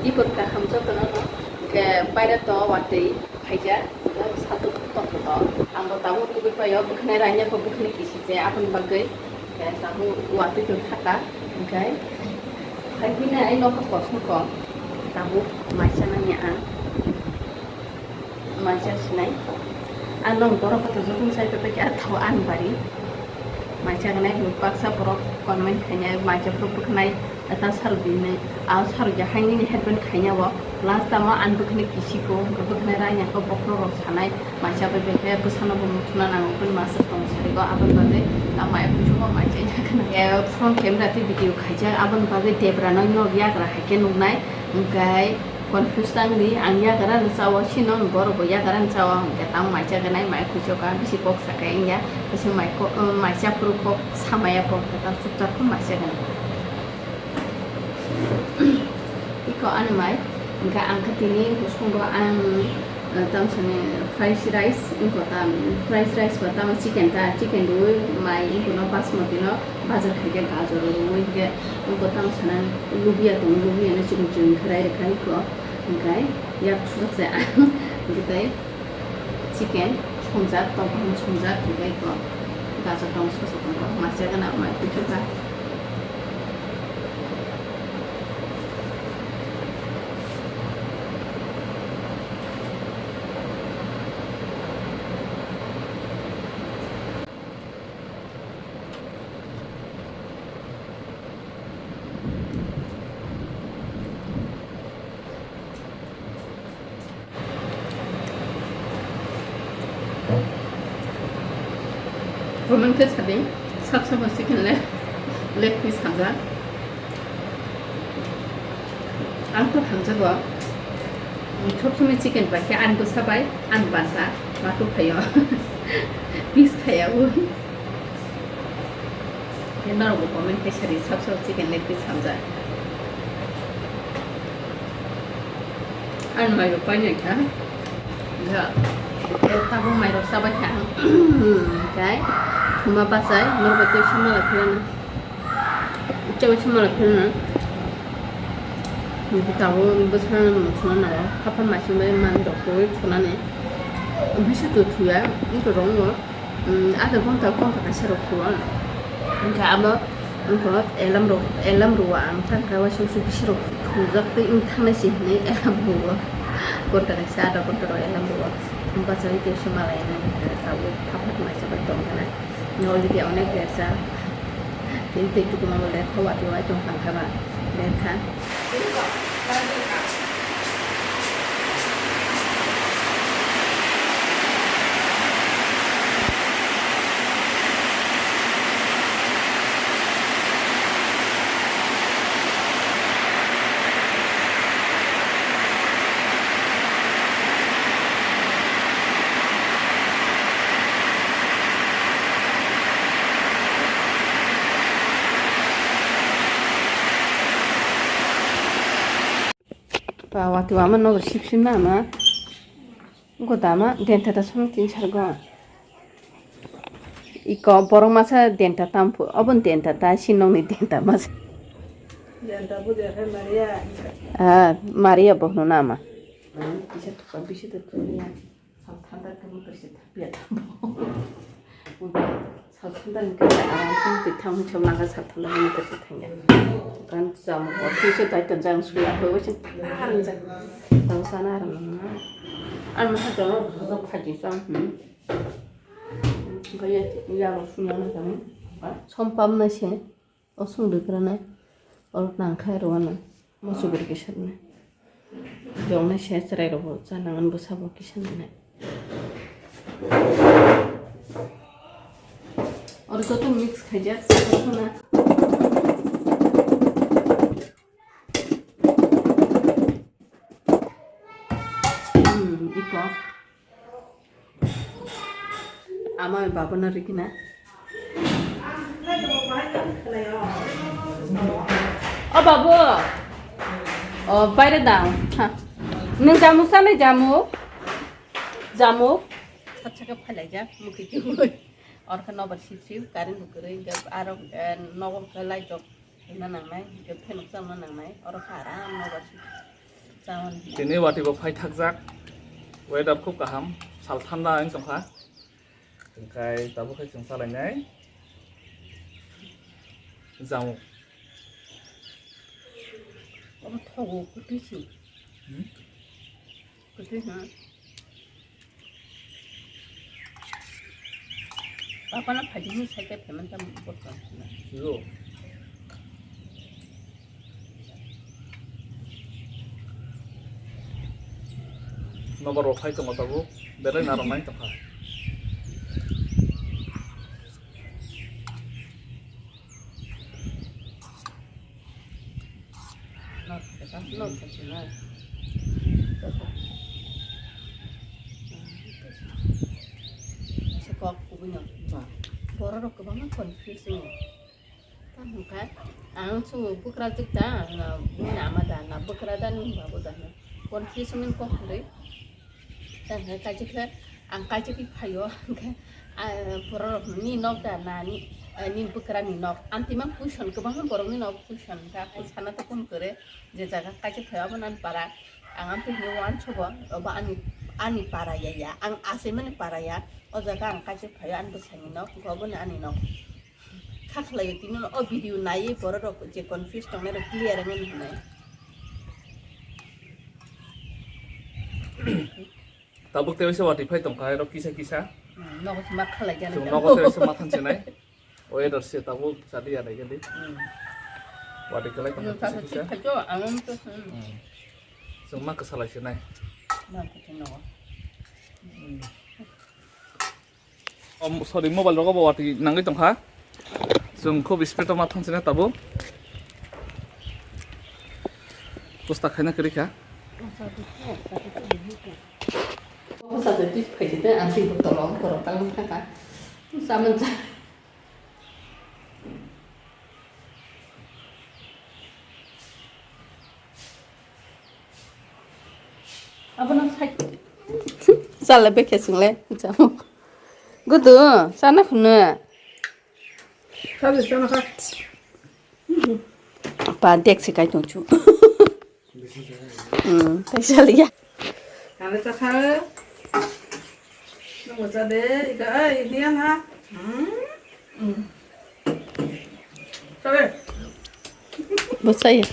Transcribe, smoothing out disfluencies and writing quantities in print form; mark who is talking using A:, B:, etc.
A: ikut ka hamza to no ke paira to wate khaija satu to to ambo tamu kubi payo bukhne ranya ko bukhne kisi je apun bagai ke tamu wate to thaka kai khaibina ai no ko ko tamu maisana nya an maisa sinai anong toro ko to jokun sai pe ke atho an bari maisa kana paksa pro konmen khanya maisa pro bukhne ata sarbine a sarja hangini headband khanya wa last time an bukhne kisi ko bukhne ranya ko bokro ro sanai maisa pe be ko sana bo mutna na open master tong sai go aban bade ama e pujo ko maisa nya kana e front camera te video khaija aban bade debra no ya gra haken unai ngai confuse tang di angya gara sawa sinon bor bo ya gara sawa ke tam maisa kana mai pujo ka bisi box sakai ya bisi mai ko maisa pro ko samaya ko ta sutar ko maisa kana iko an mai enggak angkat ini khusus gua an tam sini fried rice iko tam fried rice pertama chicken dulu mai iko no basmati no bazar khage gajar dulu iko tam sana lubia na cium kerai ko enggak ya sudah saya gitu chicken songjak topang songjak enggak iko gajar dong susu masih kena mai itu kan Roman fish having sub chicken leg piece hamza. Angkut hamza gua. Sub chicken pakai an gua sabai an basa matu kayo piece kayo. Yang baru gua komen kesari sub chicken leg piece hamza. An mai gua banyak kan? Ya. Tahu mai gua sabai kan? Okay. Cuma pasai, nur betul semua lakukan. Coba semua lakukan. Kita tahu besar macam mana. Kapan macam mana mandor kau cuma ni. Bisa tu ya, itu orang. Ada kontak kasar orang. Enggak apa, enggak elam ruang. Kan kalau susu kasar tuzak tu intang nasi ni elam ruang. Kontak kasar ada kontak elam ruang. Pasal itu semua lain. Tahu kapan macam betul kan. Nol di অনেক বেসা কিন্তু একটু তোমার বলে খাওয়া দিওয়া চং খাবা দেখা waktu aman no sip nama gua dama denta ta song tin sargo iko borong masa denta tampu obon denta ta sinong ni denta mas denta bu de Maria Maria bohno nama bisa tukar bisa tertulia saltanda kamu tersit biar tampu saltanda kita alam pun ditang coba langkah saltanda ini tersit hanya kan jamu waktu itu tadi tentang suya bawa sih harus tahu sana harus an masa jamu untuk kaji sang kayak ya suya macam sompam nasi osung dekerana orang nangkai rawana masuk berkisar nih jauhnya saya cerai robo jangan besar berkisar nih और तो तुम मिक्स खाइजा ना इको आमा बाबा ना रिकिना ओ बाबू ओ बाहर दाम हाँ नों जामु साने जामु अच्छा का फैलाइजा मुखी क्यों और kan nobar sip karin bukuri gap arok nobar kelai jok na nang nai gap phenok sam na nang nai or khara nobar sip Cawan.
B: Tini wati bo phai thakjak weather khub kaham sal thanda ang chongkha engkai tabo khai chung salainai jamu
A: Apa thogo kutisi. Kutis na. Apa na phaji ni saike pheman tam botol.
B: yo nomor phai chong tabo belai narong nai chongkha
A: Not kita not kasi na. Sekok punya. Borok ke mana confusing. Kan bukan. Ang su bukra kita na buna amada na bukra dan babu dan. Confusing ko hari. Dan kaji ke ang kaji ki payo ke borok ni nok dan ni nin bukra ni nok anti mang pushon ke bang borok ni nok pushon ka kai sana ta pun kere je jaga kaji payo banan para ang ampi ni wan choba ba ani para ya ang asemen para ya o jaga ang kaji payo an besani nok ko bun ani nok khaklai tinu o video nai borok je confuse tong na clear ngen nai
B: tabuk tewe se wati phai tongkha ro kisa
A: nok sma khalai jana
B: chung nogo tewe se mathan chenai weather se tabuk sadi ya dai jadi wati kelai tongkha kisa
A: kajo ang to
B: chung ma kesalai chenai
A: na ko no
B: sorry mobile rogo wati nangai tongkha chung khub speed ma thang chenai tabuk pusta khaina kerikha
A: Masa itu kita ansi bertolong korotang kakak sama aja. Apa nak saya? Salah bekesin le, jamu. Gudu, sana kena.
C: Sabi sana ka.
A: Apa dek sih kau cucu? Terus lihat.
C: Kalau cakap, nunggu jadi, ini ha. Sabi.
A: Buat saya.